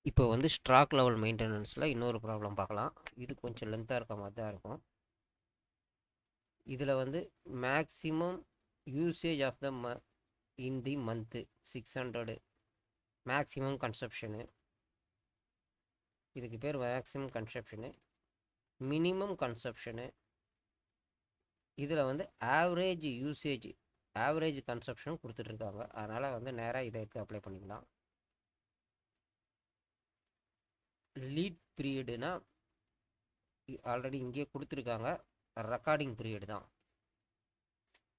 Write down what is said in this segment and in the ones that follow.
இப்போ வந்து stock level மெயின்டெனன்ஸில் இன்னொரு ப்ராப்ளம் பார்க்கலாம். இது கொஞ்சம் லென்த்தாக இருக்க மாதிரி தான் இருக்கும். இதில் வந்து maximum usage of the in the month 600 maximum consumption, இதுக்கு பேர் மேக்ஸிமம் கன்சப்ஷனு. மினிமம் கன்சப்ஷனு, இதில் வந்து ஆவரேஜ் யூசேஜ் ஆவரேஜ் கன்சப்ஷன் கொடுத்துட்ருக்காங்க. அதனால் வந்து நேராக இதை எடுத்து அப்ளை பண்ணிக்கலாம். லீட் பீரியடுனா ஆல்ரெடி இங்கேயே கொடுத்துருக்காங்க, ரெக்கார்டிங் பீரியடு தான்.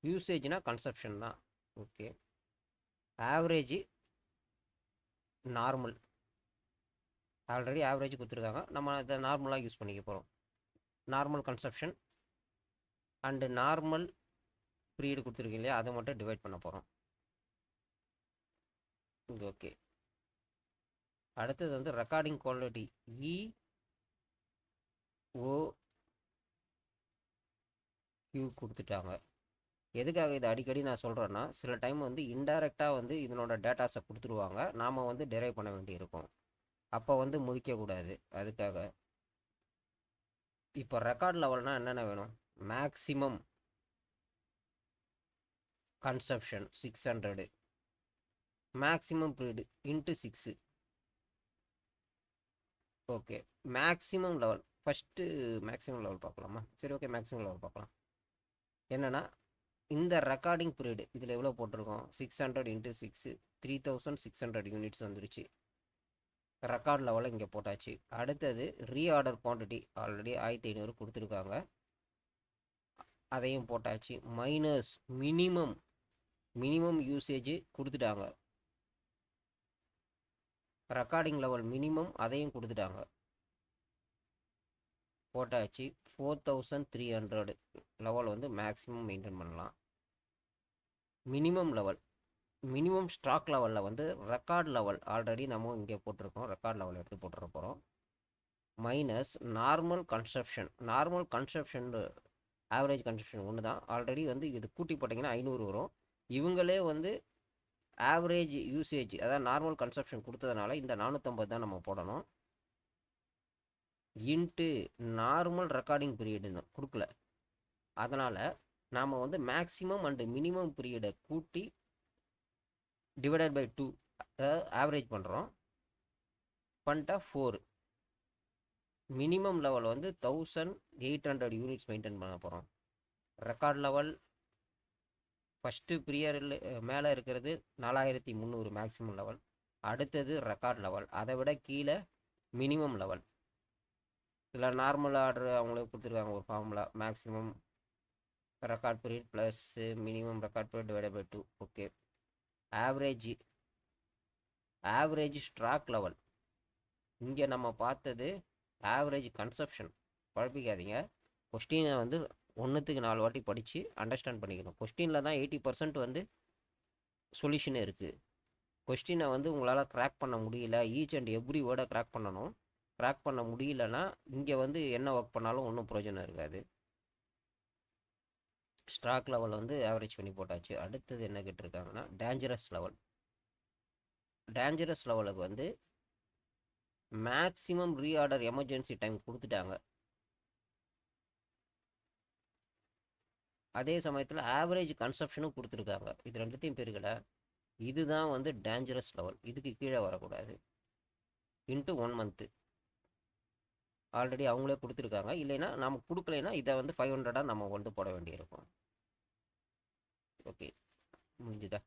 யூசேஜ்னா கன்சப்ஷன் தான். Okay, average normal, already average கொடுத்துருக்காங்க, நம்ம அதை நார்மலாக யூஸ் பண்ணிக்க போகிறோம். Normal consumption and normal period கொடுத்துருக்கு இல்லையா, அதை மட்டும் டிவைட் பண்ண போகிறோம். ஓகே, அடுத்தது வந்து ரெக்கார்டிங் குவாலிட்டி EOQ கொடுத்துட்டாங்க. எதுக்காக இதை அடிக்கடி நான் சொல்கிறேன்னா, சில டைம் வந்து இன்டைரக்டாக வந்து இதனோட டேட்டாஸை கொடுத்துருவாங்க, நாம் வந்து டெரைவ் பண்ண வேண்டியிருக்கும். அப்போ வந்து முடிக்கக்கூடாது. அதுக்காக இப்போ ரெக்கார்ட் லெவல்னால் என்னென்ன வேணும்? Maximum consumption 600, maximum period into 6. Okay, maximum level first maximum level பார்க்கலாமா? சரி, ஓகே, மேக்ஸிமம் லெவல் பார்க்கலாம். என்னென்னா இந்த ரெக்கார்டிங் பீரியடு இதில் எவ்வளோ போட்டிருக்கோம்? 600 இன்ட்டு 6 3600 யூனிட்ஸ் வந்துருச்சு. ரெக்கார்ட் லெவலில் இங்கே போட்டாச்சு. அடுத்தது ரீஆர்டர் குவான்டிட்டி ஆல்ரெடி 1500 கொடுத்துருக்காங்க, அதையும் போட்டாச்சு. மைனஸ் மினிமம் யூசேஜ் கொடுத்துட்டாங்க, ரெக்கார்டிங் லெவல் மினிமம் அதையும் கொடுத்துட்டாங்க, போட்டாச்சு. 4300 லெவல் வந்து மேக்ஸிமம் மெயின்டைன் பண்ணலாம். மினிமம் ஸ்டாக் லெவலில் வந்து ரெக்கார்ட் லெவல் ஆல்ரெடி நம்ம இங்கே போட்டிருக்கோம், ரெக்கார்ட் லெவல் எடுத்து போட்டுற போகிறோம். Minus normal consumption average consumption ஒன்று தான். ஆல்ரெடி வந்து இது கூட்டி போட்டிங்கன்னா 500 வரும். இவங்களே வந்து ஆவரேஜ் யூசேஜ் அதாவது நார்மல் கன்சப்ஷன் கொடுத்ததுனால இந்த 450 தான் நம்ம போடணும். இன்ட்டு நார்மல் ரெக்கார்டிங் பீரியடுன்னு கொடுக்கல, அதனால் நாம் வந்து மேக்ஸிமம் அண்டு மினிமம் பீரியடை கூட்டி டிவைடட் பை 2 அதாவது ஆவரேஜ் பண்ணுறோம். பண்ணிட்டா 4. மினிமம் லெவல் வந்து 1800 யூனிட்ஸ் மெயின்டைன் பண்ண போகிறோம். ரெக்கார்ட் லெவல் ஃபஸ்ட்டு ப்ரியரில் மேலே இருக்கிறது 4300 மேக்ஸிமம் லெவல். அடுத்தது ரெக்கார்ட் லெவல், அதை விட கீழே மினிமம் லெவல். இதில் நார்மல் ஆர்டர் அவங்களே கொடுத்துருக்காங்க ஒரு formula, maximum record period plus minimum record period divide by 2. Okay, average stock level இங்கே நம்ம பார்த்தது ஆவரேஜ் கன்சப்ஷன். குழப்பிக்காதீங்க, கொஸ்டினை வந்து 1க்கு 4 வாட்டி படித்து அண்டர்ஸ்டாண்ட் பண்ணிக்கணும். கொஸ்டினில் தான் 80% வந்து சொல்யூஷனே இருக்குது. கொஸ்டினை வந்து உங்களால் கிராக் பண்ண முடியல, ஈச் அண்ட் எவ்ரி வேர்டை கிராக் பண்ணணும். கிராக் பண்ண முடியலன்னா இங்கே வந்து என்ன ஒர்க் பண்ணாலும் ஒன்றும் பிரயோஜனம் இருக்காது. ஸ்டாக் லெவல் வந்து ஆவரேஜ் பண்ணி போட்டாச்சு. அடுத்தது என்ன கேட்டிருக்காங்கன்னா டேஞ்சரஸ் லெவலுக்கு வந்து மேக்ஸிமம் ரீஆர்டர் எமர்ஜென்சி டைம் கொடுத்துட்டாங்க. அதே சமயத்தில் ஆவரேஜ் கன்சப்ஷனும் கொடுத்துருக்காங்க. இது ரெண்டுத்தையும் பெருக்கல, இதுதான் வந்து டேஞ்சரஸ் லெவல், இதுக்கு கீழே வரக்கூடாது. இன்ட்டு 1 மந்த்து ஆல்ரெடி அவங்களே கொடுத்துருக்காங்க. இல்லைன்னா நம்ம கொடுக்கலைன்னா இதை வந்து 500 நம்ம கொண்டு போட வேண்டியிருக்கும். ஓகே, முடிஞ்சுதா?